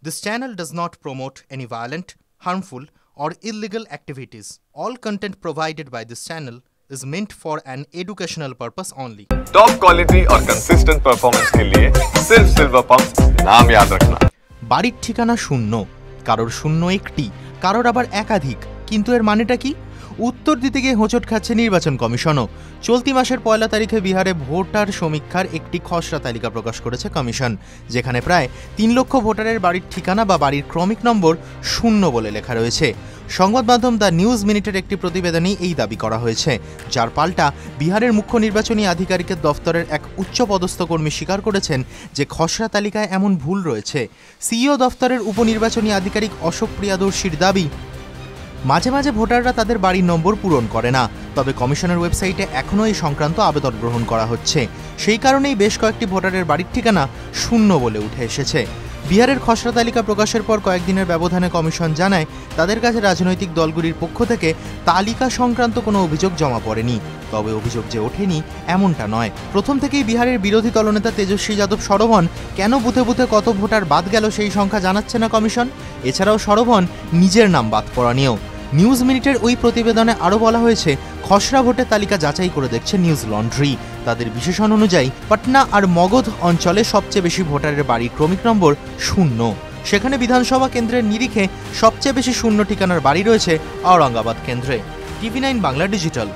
This channel does not promote any violent, harmful, or illegal activities. All content provided by this channel is meant for an educational purpose only. Top quality और consistent performance के लिए सिर्फ silver pumps नाम याद रखना। বাড়ির ঠিকানা শূন্য, কারোর শূন্য একটি, কারোর আবার একাধিক, কিন্তু এর মানেটা কি? উত্তর দিতে গিয়ে হোঁচট খাচ্ছে নির্বাচন কমিশনও। চলতি মাসের 1 তারিখে বিহারে ভোটার সমীক্ষার একটি খসড়া তালিকা প্রকাশ করেছে কমিশন, যেখানে প্রায় 3 লক্ষ ভোটারের বাড়ির ঠিকানা বা বাড়ির ক্রমিক নম্বর শূন্য বলে লেখা রয়েছে। সংবাদ মাধ্যম দ্য নিউজ মিনিটের একটি প্রতিবেদনেই এই দাবি করা হয়েছে, যার পাল্টা বিহারের মুখ্য নির্বাচনী আধিকারিকের দফতরের এক উচ্চপদস্থ কর্মী স্বীকার করেছেন যে খসড়া তালিকায় এমন ভুল রয়েছে। সিইও দফতরের উপনির্বাচনী আধিকারিক অশোক প্রিয়াদর্শীর দাবি, মাঝে মাঝে ভোটাররা তাদের বাড়ির নম্বর পূরণ করে না, তবে কমিশনের ওয়েবসাইটে এখনও এই সংক্রান্ত আবেদন গ্রহণ করা হচ্ছে। সেই কারণেই বেশ কয়েকটি ভোটারের বাড়ির ঠিকানা শূন্য বলে উঠে এসেছে। বিহারের খসড়া তালিকা প্রকাশের পর কয়েকদিনের ব্যবধানে কমিশন জানায় তাদের কাছে রাজনৈতিক দলগুলির পক্ষ থেকে তালিকা সংক্রান্ত কোনো অভিযোগ জমা পড়েনি। তবে অভিযোগ যে ওঠেনি এমনটা নয়। প্রথম থেকেই বিহারের বিরোধী দলনেতা তেজস্বী যাদব সরব হন কেন বুথে বুথে কত ভোটার বাদ গেল সেই সংখ্যা জানাচ্ছে না কমিশন। এছাড়াও সরব হন নিজের নাম বাদ পড়া নিয়েও। নিউজ মিনিটের ওই প্রতিবেদনে আরও বলা হয়েছে, খসড়া ভোটের তালিকা যাচাই করে দেখছে নিউজ লন্ড্রি। তাদের বিশেষণ অনুযায়ী পাটনা আর মগধ অঞ্চলে সবচেয়ে বেশি ভোটারের বাড়ির ক্রমিক নম্বর শূন্য। সেখানে বিধানসভা কেন্দ্রের নিরিখে সবচেয়ে বেশি শূন্য ঠিকানার বাড়ি রয়েছে ঔরঙ্গাবাদ কেন্দ্রে। TV9 Bangla digital.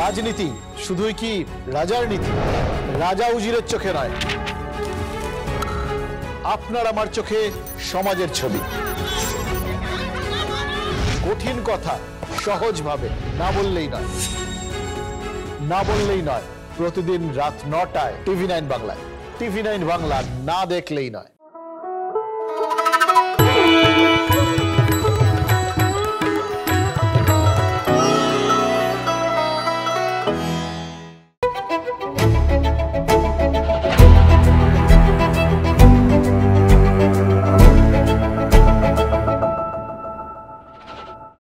রাজনীতি শুধুই কি রাজার নীতি? রাজা উজিরের চোখে নয়, আপনার আমার চোখে সমাজের ছবি। কঠিন কথা সহজভাবে না বললেই নয়। প্রতিদিন রাত 9টায় TV9 বাংলায়। TV9 বাংলা না দেখলেই নয়।